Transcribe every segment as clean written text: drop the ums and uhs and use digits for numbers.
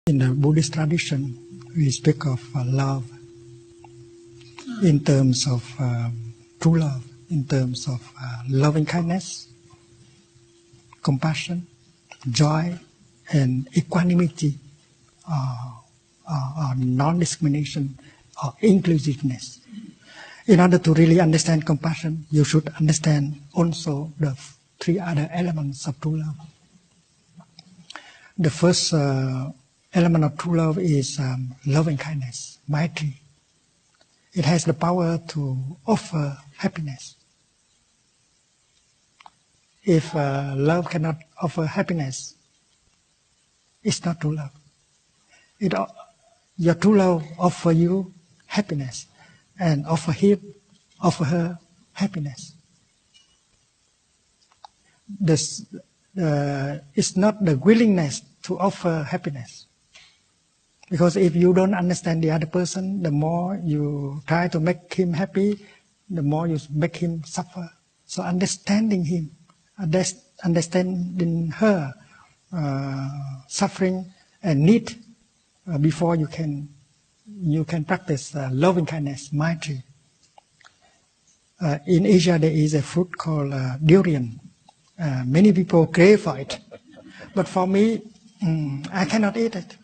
In the Buddhist tradition, we speak of love in terms of true love, in terms of loving kindness, compassion, joy, and equanimity, or non-discrimination, or inclusiveness. In order to really understand compassion, you should understand also the three other elements of true love. The first element of true love is loving kindness, maitri. It has the power to offer happiness. If love cannot offer happiness, it's not true love. Your true love offer you happiness and offer her happiness. It's not the willingness to offer happiness. Because if you don't understand the other person, the more you try to make him happy, the more you make him suffer. So understanding him, understanding her suffering and need before you can practice loving kindness, maitri. In Asia, there is a fruit called durian. Many people crave for it, but for me, I cannot eat it.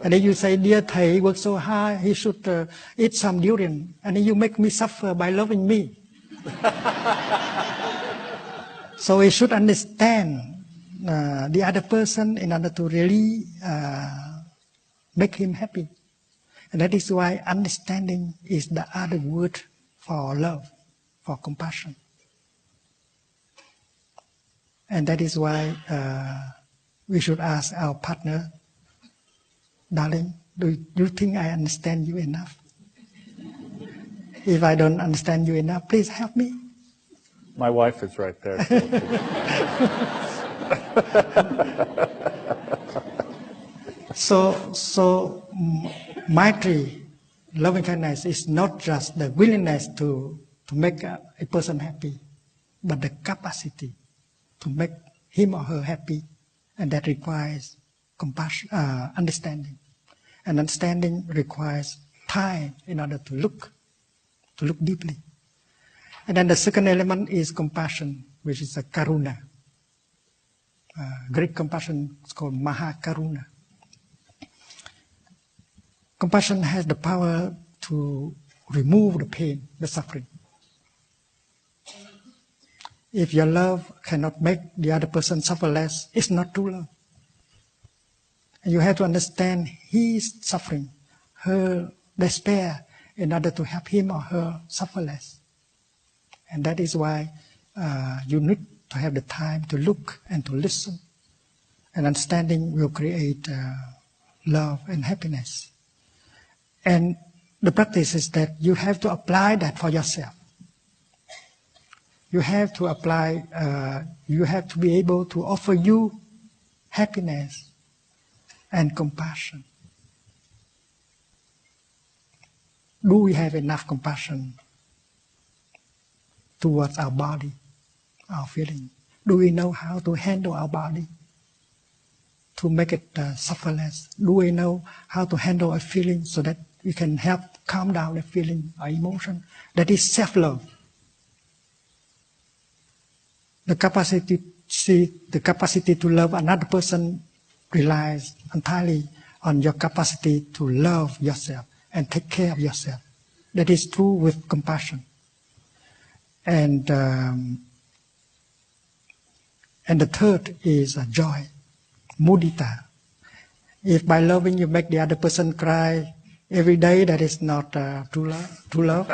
And then you say, dear Thầy worked so hard, he should eat some durian. And then you make me suffer by loving me. So we should understand the other person in order to really make him happy. And that is why understanding is the other word for love, for compassion. And that is why we should ask our partner, darling, do you think I understand you enough? If I don't understand you enough, please help me. My wife is right there. So maitri, loving kindness, is not just the willingness to make a person happy, but the capacity to make him or her happy, and that requires compassion, understanding. And understanding requires time in order to look deeply. And then the second element is compassion, which is a karuna. Greek compassion is called mahakaruna. Compassion has the power to remove the pain, the suffering. If your love cannot make the other person suffer less, it's not true love. And you have to understand his suffering, her despair, in order to help him or her suffer less. And that is why you need to have the time to look and to listen. And understanding will create love and happiness. And the practice is that you have to apply that for yourself. You have to apply, you have to be able to offer you happiness and compassion. Do we have enough compassion towards our body, our feeling? Do we know how to handle our body to make it suffer less? Do we know how to handle a feeling so that we can help calm down the feeling or emotion? That is self-love. The capacity to love another person relies entirely on your capacity to love yourself and take care of yourself. That is true with compassion. And the third is joy, mudita. If by loving you make the other person cry every day, that is not true love.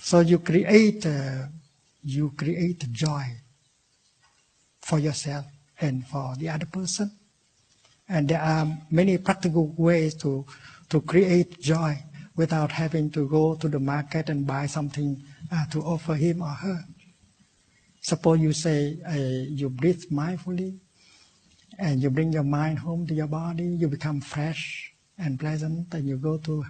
So you create joy for yourself and for the other person. And there are many practical ways to create joy without having to go to the market and buy something to offer him or her. Suppose you say you breathe mindfully and you bring your mind home to your body, you become fresh and pleasant, and you go to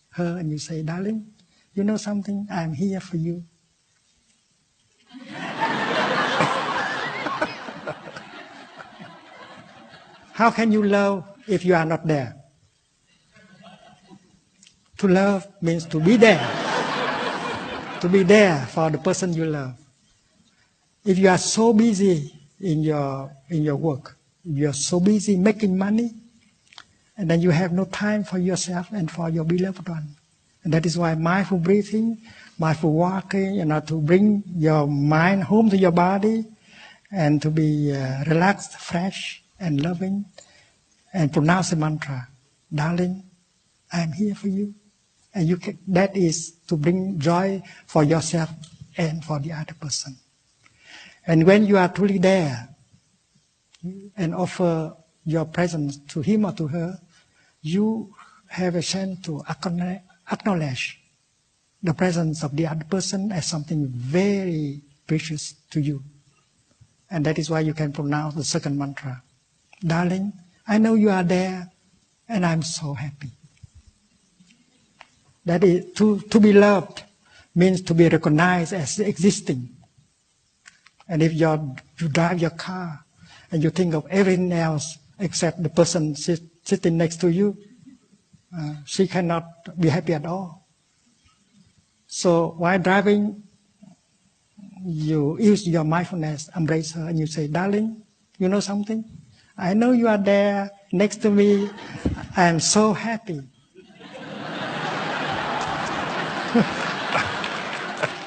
her and you say, darling, you know something? I'm here for you. How can you love if you are not there. To love means to be there. To be there for the person you love. If you are so busy in your work, if you are so busy making money, and then you have no time for yourself and for your beloved one. And that is why mindful breathing, mindful walking, to bring your mind home to your body and to be relaxed, fresh, and loving, and pronounce the mantra, darling, I am here for you. And that is to bring joy for yourself and for the other person. And when you are truly there and offer your presence to him or to her, you have a chance to acknowledge the presence of the other person as something very precious to you. And that is why you can pronounce the second mantra. Darling, I know you are there and I'm so happy. That is, to be loved means to be recognized as existing. And if you drive your car and you think of everything else except the person sitting next to you, she cannot be happy at all. So while driving, you use your mindfulness, embrace her, and you say, darling, you know something? I know you are there next to me. I am so happy.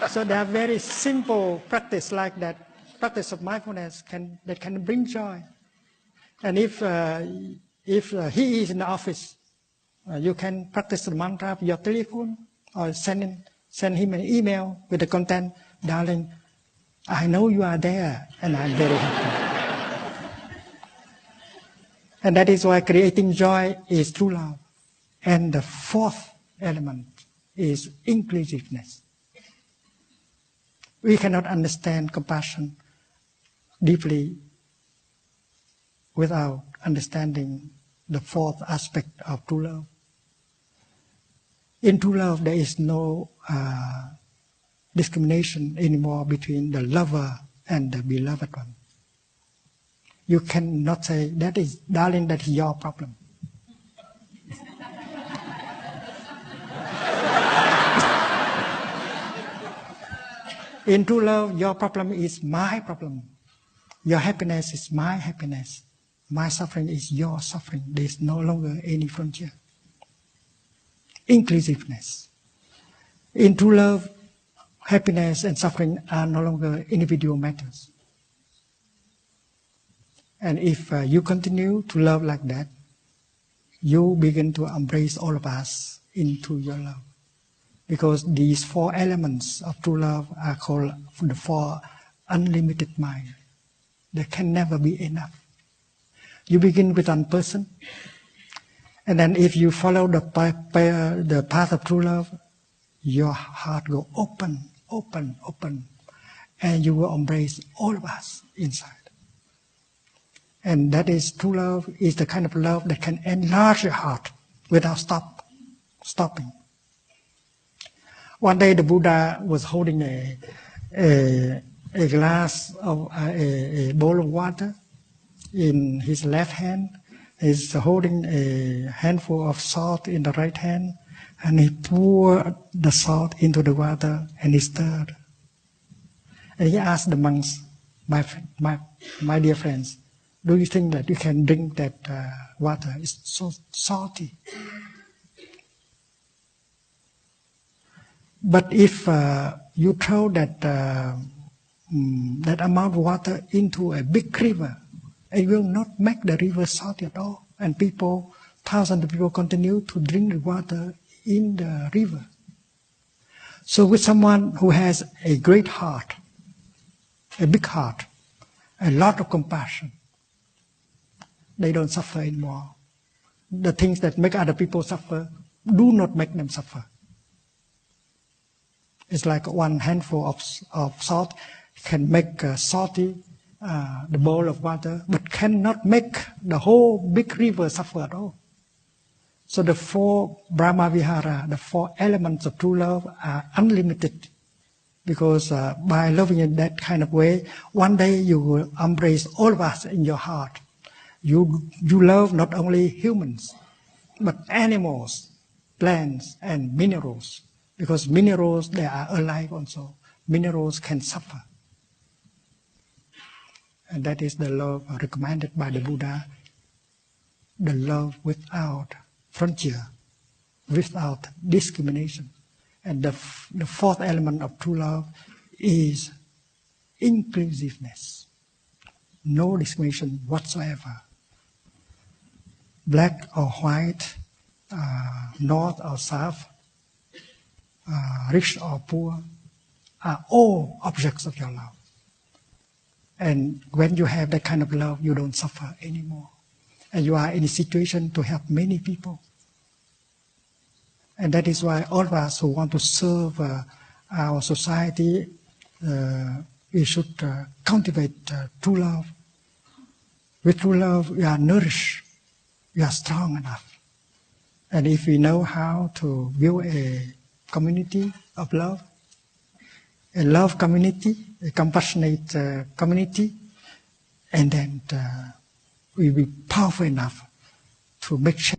So there are very simple practice like that. Practice of mindfulness that can bring joy. And if he is in the office, you can practice the mantra of your telephone or send him an email with the content, darling, I know you are there and I'm very happy. And that is why creating joy is true love. And the fourth element is inclusiveness. We cannot understand compassion deeply without understanding the fourth aspect of true love. In true love, there is no discrimination anymore between the lover and the beloved one. You cannot say, that is, darling, that is your problem. In true love, your problem is my problem. Your happiness is my happiness. My suffering is your suffering. There is no longer any frontier. Inclusiveness. In true love, happiness and suffering are no longer individual matters. And if you continue to love like that, you begin to embrace all of us into your love. Because these four elements of true love are called the four unlimited mind. There can never be enough. You begin with one person, and then if you follow the path of true love, your heart will open, and you will embrace all of us inside. And that is true love, is the kind of love that can enlarge your heart without stopping. One day the Buddha was holding a glass of a bowl of water in his left hand. He's holding a handful of salt in the right hand, and he poured the salt into the water and he stirred. And he asked the monks, my dear friends, do you think that you can drink that water? It's so salty. But if you throw that amount of water into a big river, it will not make the river salty at all. And thousands of people continue to drink the water in the river. So with someone who has a great heart, a big heart, a lot of compassion, they don't suffer anymore. The things that make other people suffer do not make them suffer. It's like one handful of salt can make salty the bowl of water, but cannot make the whole big river suffer at all. So the four Brahma Vihara, the four elements of true love are unlimited. Because by loving in that kind of way, one day you will embrace all of us in your heart. You love not only humans, but animals, plants, and minerals. Because minerals, they are alive also. Minerals can suffer. And that is the love recommended by the Buddha. The love without frontier, without discrimination. And the fourth element of true love is inclusiveness. No discrimination whatsoever. Black or white, north or south, rich or poor, are all objects of your love. And when you have that kind of love, you don't suffer anymore. And you are in a situation to help many people. And that is why all of us who want to serve our society, we should cultivate true love. With true love, we are nourished, we are strong enough. And if we know how to build a community of love, a love community, a compassionate community, and then we will be powerful enough to make change.